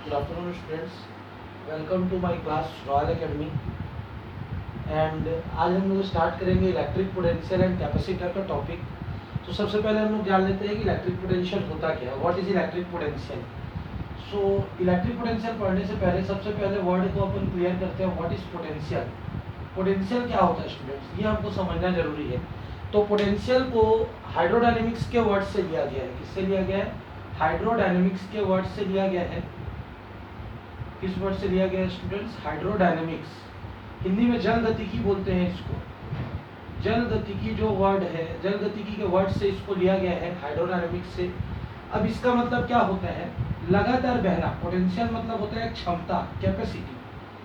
Good afternoon students, welcome to my class Royal Academy and आज हम लोग start करेंगे इलेक्ट्रिक पोटेंशियल एंड कैपेसिटर का टॉपिक। तो सबसे पहले हम लोग जान लेते हैं कि इलेक्ट्रिक पोटेंशियल होता क्या है, what is electric potential. So electric potential पढ़ने से पहले सबसे पहले वर्ड को अपन क्लियर करते हैं, व्हाट इज पोटेंशियल। पोटेंशियल क्या होता है स्टूडेंट्स, ये हमको समझना जरूरी है। तो पोटेंशियल को हाइड्रोडायनेमिक्स के वर्ड से लिया गया है। किससे लिया गया है? हाइड्रोडायनेमिक्स के वर्ड से लिया गया है। किस वर्ड से लिया गया है स्टूडेंट्स? हाइड्रोडायनेमिक्स। हिंदी में जल गतिकी बोलते हैं इसको। जल गतिकी जो वर्ड है, जल गतिकी के वर्ड से इसको लिया गया है, हाइड्रोडायनेमिक्स से। अब इसका मतलब क्या होता है? लगातार बहना। पोटेंशियल मतलब होता है क्षमता, कैपेसिटी।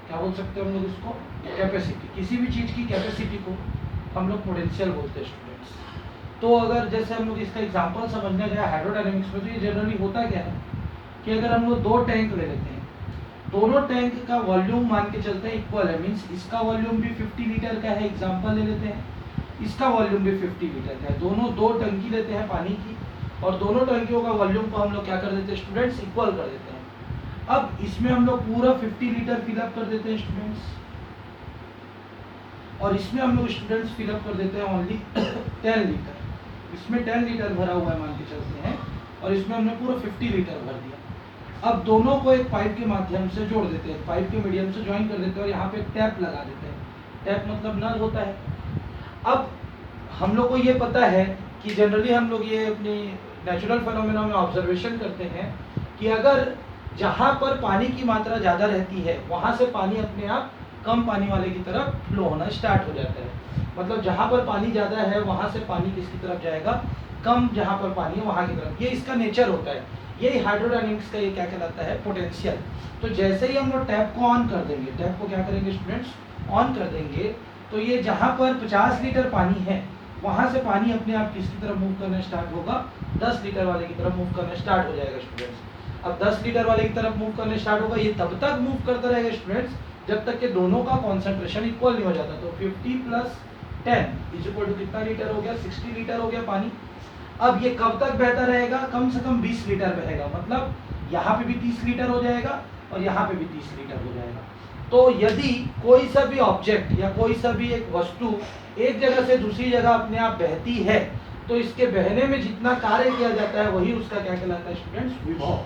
क्या बोल सकते हैं हम लोग इसको? कैपेसिटी। किसी भी चीज की कैपेसिटी को हम लोग पोटेंशियल बोलते हैं स्टूडेंट्स। तो अगर जैसे हम लोग इसका एग्जांपल समझने गया हाइड्रोडायनेमिक्स में, तो ये जनरली होता क्या है कि अगर हम लोग दो टैंक ले लेते हैं, दोनों टैंक का वॉल्यूम मान के चलते हैं इक्वल है, मींस इसका वॉल्यूम भी 50 लीटर का है, एग्जांपल ले लेते हैं, इसका वॉल्यूम भी 50 लीटर का है। दोनों दो टंकी लेते हैं पानी की और दोनों टंकियों का वॉल्यूम को हम लोग क्या कर देते हैं स्टूडेंट्स? इक्वल कर देते हैं। अब इसमें हम लोग पूरा 50 लीटर फिलअप कर देते हैं स्टूडेंट्स, और इसमें हम लोग स्टूडेंट्स फिलअप कर देते हैं ओनली 10 लीटर। इसमें 10 लीटर भरा हुआ है मान के चलते हैं, और इसमें हमने पूरा 50 लीटर भर दिया। अब दोनों को एक पाइप के माध्यम से जोड़ देते हैं, पाइप के मीडियम से ज्वाइन कर देते हैं और यहाँ पे टैप लगा देते हैं। टैप मतलब नल होता है। अब हम लोग को ये पता है कि जनरली हम लोग ये अपनी नेचुरल फिनोमेना में ऑब्जर्वेशन करते हैं कि अगर जहाँ पर पानी की मात्रा ज़्यादा रहती है वहाँ से पानी अपने आप कम पानी वाले की तरफ फ्लो होना स्टार्ट हो जाता है। मतलब जहाँ पर पानी ज़्यादा है वहाँ से पानी किसकी तरफ जाएगा? कम जहाँ पर पानी है वहाँ की तरफ। ये इसका नेचर होता है। यही हाइड्रोडायनेमिक्स का ये क्या कहलाता है? पोटेंशियल। तो जैसे ही हम लोग टैप को ऑन कर देंगे, टैप को क्या करेंगे स्टूडेंट्स? ऑन कर देंगे, तो ये जहाँ पर 50 लीटर पानी है वहाँ से पानी अपने आप किसकी तरफ मूव करना स्टार्ट होगा? 10 लीटर वाले की तरफ मूव करना स्टार्ट हो जाएगा स्टूडेंट्स। अब 10 लीटर वाले की तरफ मूव करना स्टार्ट होगा, ये तब तक मूव करता रहेगा स्टूडेंट्स जब तक कि दोनों का कॉन्सेंट्रेशन इक्वल नहीं हो जाता। तो 50 प्लस 10 इज इक्वल टू कितना लीटर हो गया? 60 लीटर हो गया पानी। अब ये कब तक बहता रहेगा? कम से कम 20 लीटर बहेगा, मतलब यहाँ पे भी 30 लीटर हो जाएगा और यहाँ पे भी 30 लीटर हो जाएगा। तो यदि कोई सा भी ऑब्जेक्ट या कोई सा भी एक वस्तु एक जगह से दूसरी जगह अपने आप बहती है, तो इसके बहने में जितना कार्य किया जाता है वही उसका क्या कहलाता है स्टूडेंट्स? विभव।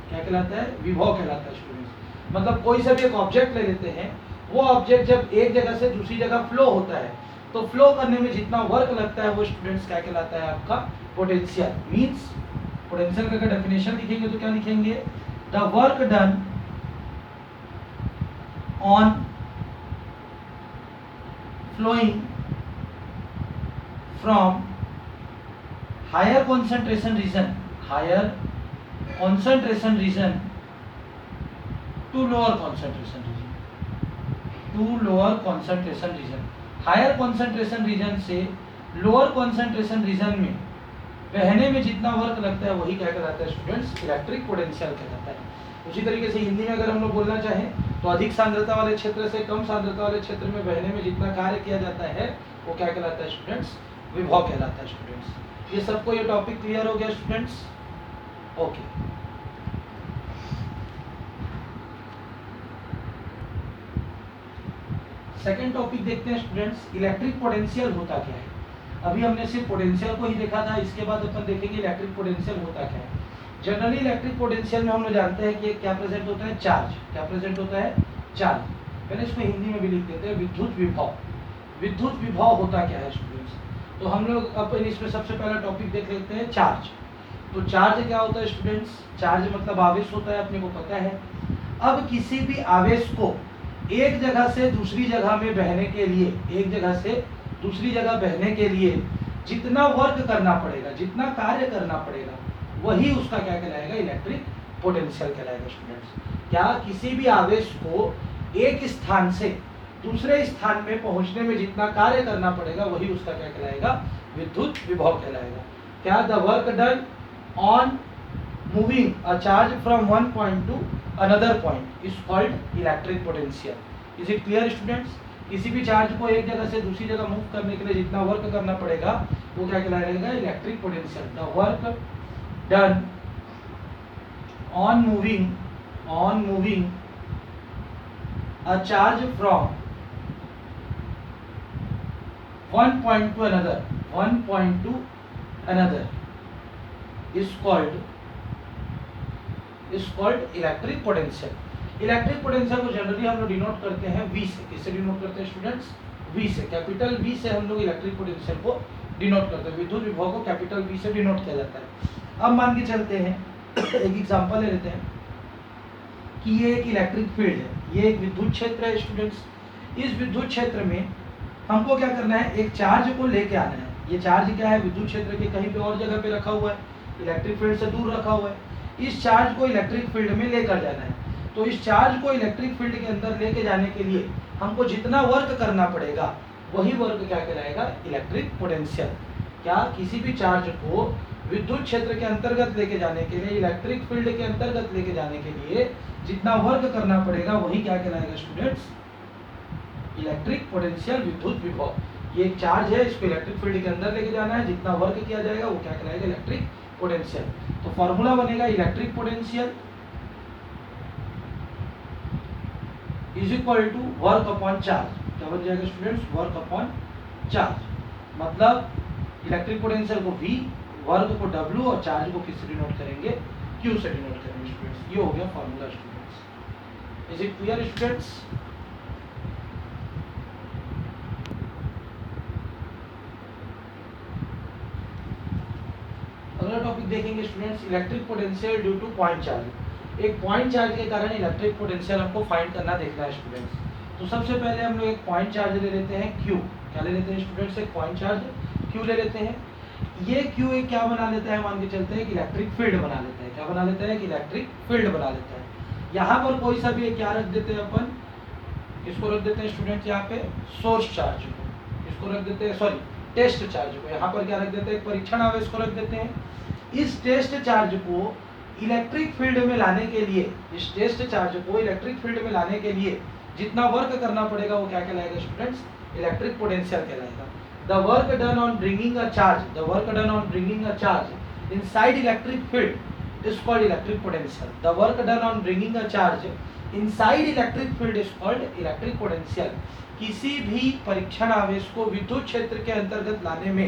क्या कहलाता है? विभव कहलाता है स्टूडेंट्स। मतलब कोई सा भी एक ऑब्जेक्ट ले लेते हैं, वो ऑब्जेक्ट जब एक जगह से दूसरी जगह फ्लो होता है, तो फ्लो करने में जितना वर्क लगता है वो स्टूडेंट्स क्या कहलाता है? आपका पोटेंशियल। मींस पोटेंशियल का अगर डेफिनेशन लिखेंगे तो क्या लिखेंगे? The work done on flowing from higher concentration region, higher concentration region to lower concentration region, to lower concentration region. Higher concentration region से लोअर कॉन्सेंट्रेशन रीजन में बहने में जितना वर्क लगता है वही क्या कहलाता है स्टूडेंट्स? इलेक्ट्रिक पोटेंशियल कहलाता है। उसी तरीके से हिंदी में अगर हम लोग बोलना चाहें तो अधिक सांद्रता वाले क्षेत्र से कम सांद्रता वाले क्षेत्र में बहने में जितना कार्य किया जाता है वो क्या कहलाता है स्टूडेंट्स? विभव कहलाता है स्टूडेंट्स। ये सबको ये टॉपिक क्लियर हो गया स्टूडेंट्स? ओके। सेकेंड टॉपिक देखते हैं स्टूडेंट्स, इलेक्ट्रिक पोटेंशियल होता क्या है। अभी हमने सिर्फ पोटेंशियल को ही देखा था, इसके बाद अपन देखेंगे इलेक्ट्रिक पोटेंशियल होता क्या है। जनरली इलेक्ट्रिक पोटेंशियल में हम लोग जानते हैं कि क्या प्रेजेंट होता है? चार्ज। क्या प्रेजेंट होता है? चार्ज। पहले इसको हिंदी में भी लिख देते हैं, विद्युत विभव। विद्युत विभव होता क्या है स्टूडेंट्स? तो हम लोग अपन इसमें सबसे पहला टॉपिक देख लेते हैं, चार्ज। तो चार्ज क्या होता है स्टूडेंट्स? चार्ज मतलब आवेश होता है, अपने को पता है। अब किसी भी आवेश को एक जगह से दूसरी जगह में बहने के लिए, एक जगह से दूसरी जगह बहने के लिए जितना वर्क करना पड़ेगा, जितना कार्य करना पड़ेगा, वही उसका क्या कहलाएगा? इलेक्ट्रिक पोटेंशियल कहलाएगा स्टूडेंट्स। क्या? किसी भी आवेश को एक स्थान से दूसरे स्थान में पहुंचने में जितना कार्य करना पड़ेगा वही उसका क्या कहलाएगा? विद्युत विभव कहलाएगा। क्या? The work done on moving a charge from one point two another point is called electric potential. Is it clear students? किसी भी चार्ज को एक जगह से दूसरी जगह मूव करने के लिए जितना वर्क करना पड़ेगा वो क्या कहलाएगा? Electric potential. The work done on moving on moving a charge from one point to another is called electric potential. Electric potential को जनरली हम लोग डिनोट करते हैं V से। किससे डिनोट करते हैं स्टूडेंट्स? V से। कैपिटल V से हम लोग इलेक्ट्रिक पोटेंशियल को डिनोट करते हैं। विद्युत विभव को कैपिटल V से डिनोट किया जाता है। अब मान के चलते हैं एक एग्जांपल ले लेते हैं कि ये एक इलेक्ट्रिक फील्ड है, ये एक विद्युत क्षेत्र है स्टूडेंट्स। इस विद्युत क्षेत्र में हमको क्या करना है, एक चार्ज को लेके आना है। ये चार्ज क्या है, विद्युत क्षेत्र के कहीं पे और जगह पे रखा हुआ है, इलेक्ट्रिक फील्ड से दूर रखा हुआ है। इस चार्ज को इलेक्ट्रिक फील्ड में लेकर जाना है। तो इस चार्ज को इलेक्ट्रिक फील्ड के अंदर लेके जाने के लिए हमको जितना वर्क करना पड़ेगा वही वर्क क्या कहलाएगा, इलेक्ट्रिक पोटेंशियल। क्या किसी भी चार्ज को विद्युत क्षेत्र के अंतर्गत लेके जाने के लिए, इलेक्ट्रिक फील्ड के अंतर्गत लेके जाने के लिए जितना वर्क करना पड़ेगा वही क्या कहलाएगा स्टूडेंट्स, इलेक्ट्रिक पोटेंशियल, विद्युत विभव। ये एक चार्ज है, इसको इलेक्ट्रिक फील्ड के अंदर लेके जाना है, जितना वर्क किया जाएगा वो क्या कहलाएगा, इलेक्ट्रिक पोटेंशियल। तो फॉर्मूला बनेगा electric potential is equal to work upon charge. क्या बन जाएगा स्टूडेंट्स, वर्क अपॉन चार्ज। मतलब इलेक्ट्रिक पोटेंशियल को V, वर्क को W और चार्ज को किससे डिनोट करेंगे, Q से डिनोट करेंगे स्टूडेंट्स। ये हो गया formula students. Is it clear students? अगला टॉपिक देखेंगे students, electric potential due two point charge. एक पॉइंट चार्ज के कारण इलेक्ट्रिक पोटेंशियल हमको फाइंड करना देखना है स्टूडेंट्स। तो सबसे पहले हम लोग एक पॉइंट चार्ज ले लेते हैं Q। क्या ले लेते हैं स्टूडेंट्स, एक पॉइंट चार्ज Q ले लेते हैं। ये Q एक क्या बना लेता है, मान के चलते हैं कि इलेक्ट्रिक फील्ड बना लेता है। क्या बना लेता है कि इलेक्ट्रिक फील्ड बना लेता है। यहाँ पर कोई सा भी क्या रख देते हैं अपन, इसको रख देते हैं स्टूडेंट्स यहाँ पे सोर्स चार्ज को, इसको रख देते हैं, सॉरी टेस्ट चार्ज को। यहाँ पर क्या रख देते हैं, परीक्षण आवेश को रख देते हैं। इस टेस्ट चार्ज को इलेक्ट्रिक फील्ड में लाने के लिए, इस टेस्ट चार्ज को इलेक्ट्रिक फील्ड में लाने के लिए जितना वर्क करना पड़ेगा वो क्या कहलाएगा स्टूडेंट्स, इलेक्ट्रिक पोटेंशियल कहलाएगा। The work done on bringing a charge, the work done on bringing a charge inside electric field is called electric potential. The work done on bringing a charge inside electric field is called electric potential. किसी भी परीक्षण आवेश को विद्युत क्षेत्र के अंतर्गत लाने में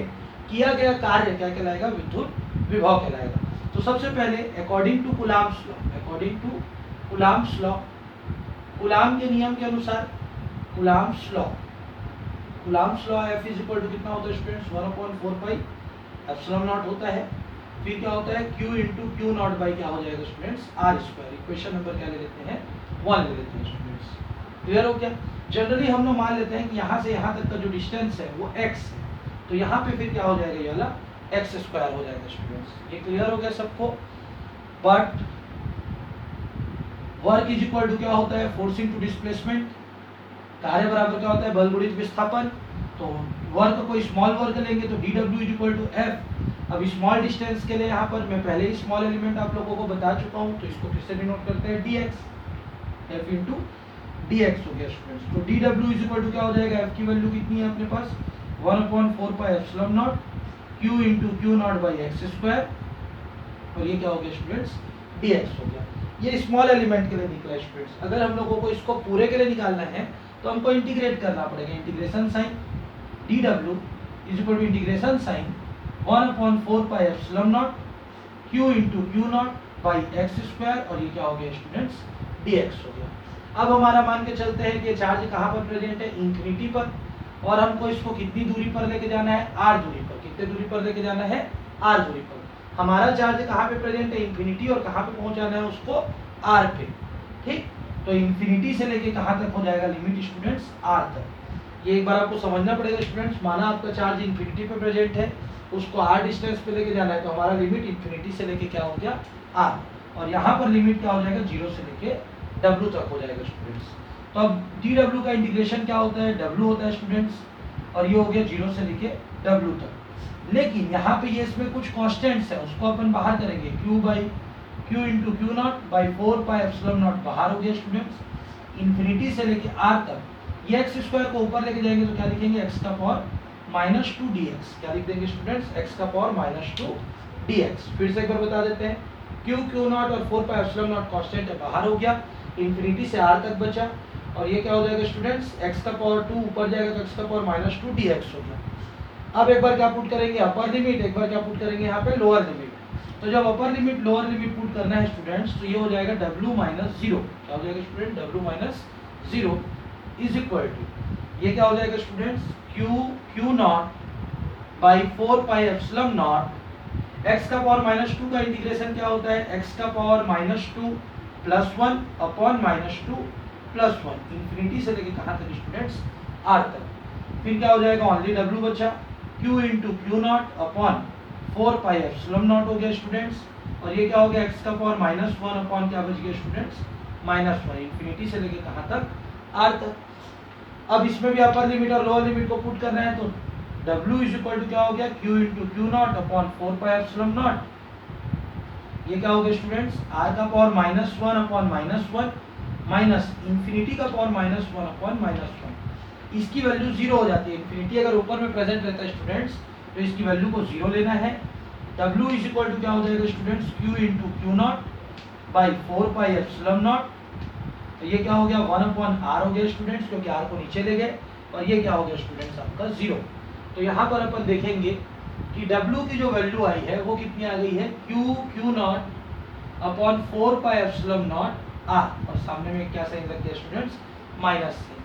किया गया कार्य क्या कहलाएगा, विद्युत विभव कहलाएगा। तो सबसे पहले according to Coulomb's law, according to Coulomb's law, Coulomb के नियम के अनुसार, Coulomb's law F is equal to कितना होता है स्टूडेंट्स, 1/4 पाई एप्सिलॉन नॉट होता है। फिर क्या होता है, Q into q naught by क्या हो जाएगा students, R square. Equation number क्या ले लेते हैं, 1 ले लेते हैं स्टूडेंट्स। क्लियर हो गया? जनरली हम लोग मान लेते हैं कि यहाँ से यहाँ तक का जो डिस्टेंस है वो x है, तो यहाँ पे फिर क्या हो जाएगा, ये वाला x स्क्वायर हो जाएगा स्टूडेंट्स। ये क्लियर हो गया सबको? But work is equal to क्या होता है, फोर्स इनटू डिस्प्लेसमेंट। कार्य बराबर क्या होता है, बल गुणित विस्थापन। तो वर्क को स्मॉल वर्क लेंगे तो dw is equal to f। अब स्मॉल डिस्टेंस के लिए यहाँ पर मैं पहले ही स्मॉल एलिमेंट आप लोगों को बता चुका हूँ, तो इसको किससे डिनोट करते हैं, dx, f इंटू dx हो गया स्टूडेंट्स। तो dw इज इक्वल टू क्या हो जाएगा, f की वैल्यू कितनी है अपने पास, 1/4 pi epsilon naught q into q naught by x square, और ये क्या हो गया स्टूडेंट्स, dx हो गया। ये स्मॉल एलिमेंट के लिए निकला स्टूडेंट्स। अगर हम लोगों को इसको पूरे के लिए निकालना है तो हमको इंटीग्रेट करना पड़ेगा। Integration sign dw is equal to integration sign 1/4 pi epsilon naught q into q naught by x square, और ये क्या हो गया स्टूडेंट्स, dx हो गया। अब हमारा मान के चलते हैं कि चार्ज कहाँ पर प्रेजेंट है, इंफिनिटी पर, और हमको इसको कितनी दूरी पर लेके जाना है, r दूरी पर। कितने दूरी पर लेके जाना है, r दूरी पर। हमारा चार्ज कहाँ पे प्रेजेंट है, इंफिनिटी, और कहाँ पे पहुंचाना है उसको, r पे। ठीक, तो इंफिनिटी से लेके कहाँ तक हो जाएगा लिमिट स्टूडेंट्स, r तक। ये एक बार आपको समझना पड़ेगा स्टूडेंट्स। माना आपका चार्ज इंफिनिटी पे प्रेजेंट है, उसको r डिस्टेंस पे लेके जाना है, तो हमारा लिमिट इंफिनिटी से लेके क्या हो गया, r, और यहाँ पर लिमिट क्या हो जाएगा, 0 से लेके w तक हो जाएगा स्टूडेंट्स। तो अब dw का इंटीग्रेशन क्या होता है, w होता है स्टूडेंट्स, और ये हो गया 0 से लेके w तक। लेकिन यहाँ पे ये इसमें कुछ कॉन्स्टेंट्स है, उसको अपन बाहर करेंगे, q into q naught by 4 pi epsilon not बाहर हो गया स्टूडेंट्स। इंफिनिटी से लेके r तक, ये एक्स स्क्वायर को ऊपर लेके जाएंगे तो क्या लिखेंगे, x का पावर -2 dx। क्या लिख देंगे स्टूडेंट्स, x का पावर -2 dx। फिर से एक बार बता देते हैं, क्यू नॉट और 4 पाई एप्सिलॉन नॉट कांस्टेंट है, बाहर हो गया, इन्फिनिटी से आर तक बचा, और ये क्या हो जाएगा स्टूडेंट्स, x का पावर 2 ऊपर जाएगा तो x का पावर -2 dx हो गया। अब एक बार क्या पुट करेंगे, अपर लिमिट, एक बार क्या पुट करेंगे यहाँ पे लोअर लिमिट। तो जब upper limit lower limit put करना है स्टूडेंट्स, तो ये हो जाएगा w - 0, क्या हो जाएगा student, w - 0 is equal to, ये क्या हो जाएगा students, q naught by 4 pi epsilon naught, x का पावर -2 का इंटीग्रेशन क्या होता है, x का पावर -2 + 1 अपॉन -2 + 1, इन्फिनिटी से लेके कहाँ तक स्टूडेंट्स, r तक। फिर क्या हो जाएगा, ओनली w बचा, q into q naught upon 4 pi epsilon not हो गया स्टूडेंट्स, और ये क्या हो गया, x का पावर -1 अपॉन क्या बच गया स्टूडेंट्स, -1, इन्फिनिटी से लेके कहाँ तक, r तक। अब इसमें भी अपर लिमिट और लोअर लिमिट को पुट करना है, तो w इज इक्वल टू क्या हो गया, q into q naught upon 4 pi epsilon not, ये क्या हो गया स्टूडेंट्स, r का पावर -1 अपॉन -1 माइनस इन्फिनिटी का पावर -1 अपॉन -1, इसकी वैल्यू 0 हो जाती है, इन्फिनिटी अगर ऊपर में प्रेजेंट रहता है स्टूडेंट्स तो इसकी वैल्यू को 0 लेना है। w इज इक्वल टू क्या हो जाएगा students, q into q naught by 4 pi epsilon not, तो ये क्या हो गया 1 अपॉन r हो गया स्टूडेंट्स, क्योंकि r को नीचे ले गए, और ये क्या हो गया स्टूडेंट्स आपका 0। तो यहाँ पर अपन देखेंगे कि w की जो वैल्यू आई है वो कितनी आ गई है, Q naught upon 4 pi epsilon naught r, और सामने में क्या साइन लग गया स्टूडेंट्स, माइनस साइन,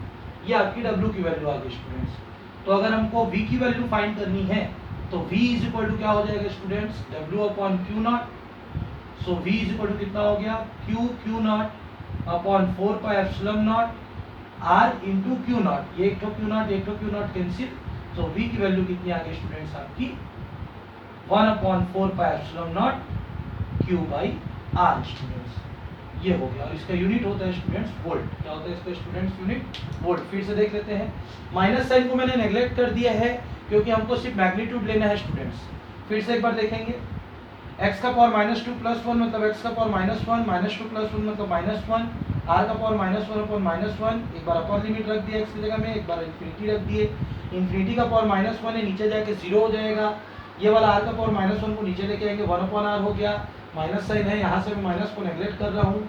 ये आपकी w की वैल्यू आ गई स्टूडेंट्स। तो अगर हमको v की वैल्यू फाइंड करनी है तो v इज इक्वल टू क्या हो जाएगा students, w upon q naught, so v is equal to कितना हो गया, q naught upon 4 pi epsilon naught r into q naught, ये एक क्यू नॉट कैंसिल, तो v की वैल्यू कितनी आ गई स्टूडेंट्स आपकी 1 upon 4 pi epsilon naught q by r students, ये हो गया। और इसका यूनिट होता है स्टूडेंट्स वोल्ट, क्या होता है इसका स्टूडेंट्स यूनिट, वोल्ट। फिर से देख लेते हैं, माइनस साइन को मैंने नेग्लेक्ट कर दिया है क्योंकि हमको सिर्फ मैग्नीट्यूड लेना है स्टूडेंट्स। फिर से एक बार देखेंगे, x का पावर -2 + 1 मतलब x का पावर -1, -2 + 1 मतलब -1, r का पावर -1 अपॉन -1, एक बार अपर लिमिट रख दिया x की जगह में, एक बार इन्फिनिटी रख दिए, इन्फिनिटी का पावर -1 है, नीचे जाके 0 हो जाएगा, ये वाला r का पावर -1 को नीचे लेके आएंगे, 1 अपॉन r हो गया, माइनस साइन है, यहाँ से मैं माइनस को नेग्लेक्ट कर रहा हूँ,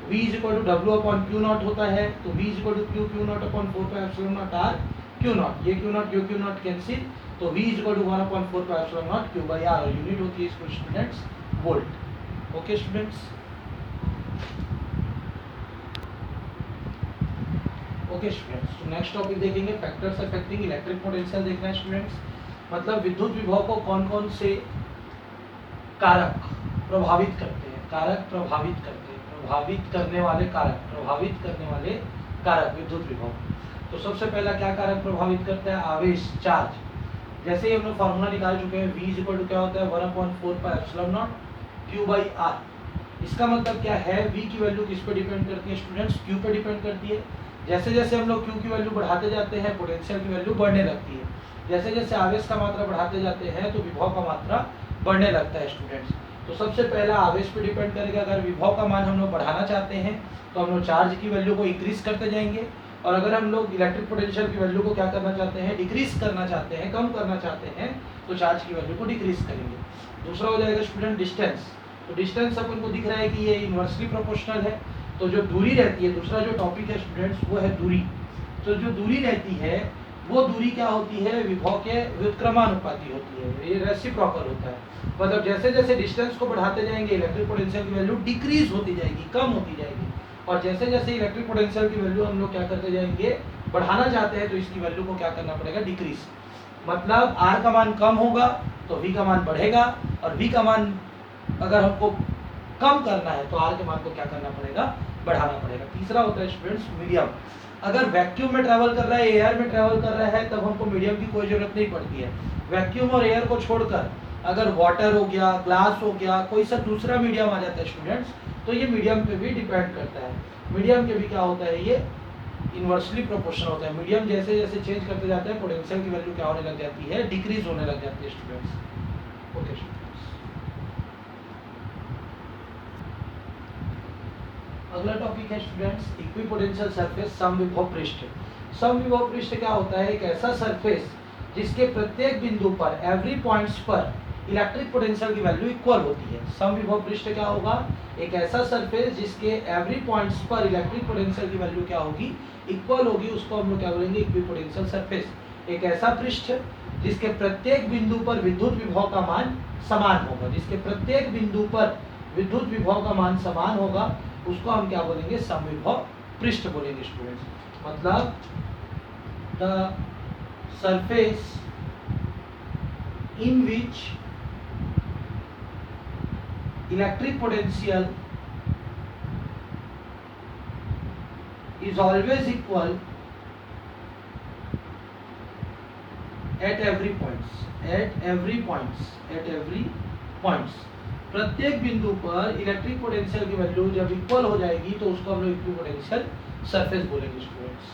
v is equal to w upon q naught होता है, तो v is equal to q naught upon 4 pi epsilon naught r q naught, ये क्यू नॉट कैंसिल, तो v is equal to 1 upon 4 pi epsilon naught q by r, और unit होती है इसको students volt. Okay students, okay students, तो next topic देखेंगे फैक्टर्स अफेक्टिंग इलेक्ट्रिक पोटेंशियल देखना है स्टूडेंट्स, मतलब विद्युत विभव को कौन कौन से कारक प्रभावित करते हैं, कारक प्रभावित करते हैं, प्रभावित करने वाले कारक, प्रभावित करने वाले कारक विद्युत विभव। तो सबसे पहला क्या कारक प्रभावित करता है, आवेश, चार्ज। जैसे ही हम लोग फॉर्मूला निकाल चुके हैं, v इज इक्वल टू क्या होता है 1 upon 4 pi epsilon naught q by r। इसका मतलब क्या है, v की वैल्यू किस पे डिपेंड करती है स्टूडेंट्स, q पे डिपेंड करती है। जैसे जैसे हम लोग q की वैल्यू बढ़ाते जाते हैं, पोटेंशियल की वैल्यू बढ़ने लगती है, जैसे जैसे आवेश का मात्रा बढ़ाते जाते हैं तो विभव का मात्रा बढ़ने लगता है स्टूडेंट्स। तो सबसे पहला आवेश पे डिपेंड करेगा, अगर विभव का मान हम लोग बढ़ाना चाहते हैं तो हम लोग चार्ज की वैल्यू को इंक्रीज करते जाएंगे, और अगर हम लोग इलेक्ट्रिक पोटेंशियल की वैल्यू को क्या करना चाहते हैं, डिक्रीज करना चाहते हैं, कम करना चाहते हैं, तो चार्ज की वैल्यू को डिक्रीज करेंगे। दूसरा हो जाएगा स्टूडेंट डिस्टेंस। तो डिस्टेंस अपन को दिख रहा है कि ये इन्वर्सली प्रोपोर्शनल है, तो जो दूरी रहती है, दूसरा जो टॉपिक है स्टूडेंट्स वो है दूरी। तो जो दूरी रहती है वो दूरी क्या होती है, विभव के व्युत्क्रमानुपाती होती है, ये रेसिप्रोकल होता है। मतलब जैसे जैसे डिस्टेंस को बढ़ाते जाएंगे इलेक्ट्रिक पोटेंशियल की वैल्यू डिक्रीज होती जाएगी, कम होती जाएगी, और जैसे जैसे इलेक्ट्रिक पोटेंशियल की वैल्यू हम लोग क्या करते जाएंगे, बढ़ाना चाहते हैं, तो इसकी वैल्यू को क्या करना पड़ेगा, डिक्रीज। मतलब r का मान कम होगा तो v का मान बढ़ेगा, और v का मान अगर हमको कम करना है तो r के मान को क्या करना पड़ेगा, बढ़ाना पड़ेगा। तीसरा होता है स्टूडेंट्स मीडियम। अगर वैक्यूम में ट्रैवल कर रहा है, एयर में ट्रैवल कर रहा है, तब हमको मीडियम की कोई जरूरत नहीं पड़ती है। वैक्यूम और एयर को छोड़कर अगर वाटर हो गया, ग्लास हो गया, कोई सा दूसरा मीडियम आ जाता है स्टूडेंट्स, तो ये मीडियम पे भी डिपेंड करता है। मीडियम के भी क्या होता है, ये इन्वर्सली प्रोपोर्शनल होता है। मीडियम जैसे जैसे चेंज करते जाते हैं, पोटेंशियल की वैल्यू क्या होने लग जाती है, डिक्रीज होने लग जाती है स्टूडेंट्स। ओके स्टूडेंट्स, अगला टॉपिक है स्टूडेंट्स इक्विपोटेंशियल सरफेस, समविभव पृष्ठ। समविभव पृष्ठ क्या होता है, एक ऐसा सरफेस जिसके प्रत्येक बिंदु पर, एवरी पॉइंट्स पर इलेक्ट्रिक पोटेंशियल की वैल्यू इक्वल होती है। समविभव पृष्ठ क्या होगा, एक ऐसा सरफेस जिसके एवरी पॉइंट्स पर इलेक्ट्रिक पोटेंशियल की वैल्यू क्या होगी, इक्वल होगी, उसको हम लोग क्या बोलेंगे, इक्विपोटेंशियल सरफेस। एक ऐसा पृष्ठ जिसके प्रत्येक बिंदु पर विद्युत विभव का मान समान होगा, जिसके प्रत्येक बिंदु पर विद्युत विभव का मान समान होगा, उसको हम क्या बोलेंगे, समविभव पृष्ठ बोलेंगे स्टूडेंट्स। मतलब the surface in which electric potential is always equal at every points प्रत्येक बिंदु पर इलेक्ट्रिक पोटेंशियल की वैल्यू जब इक्वल हो जाएगी तो उसको हम लोग इक्विपोटेंशियल सरफेस बोलेंगे स्टूडेंट्स।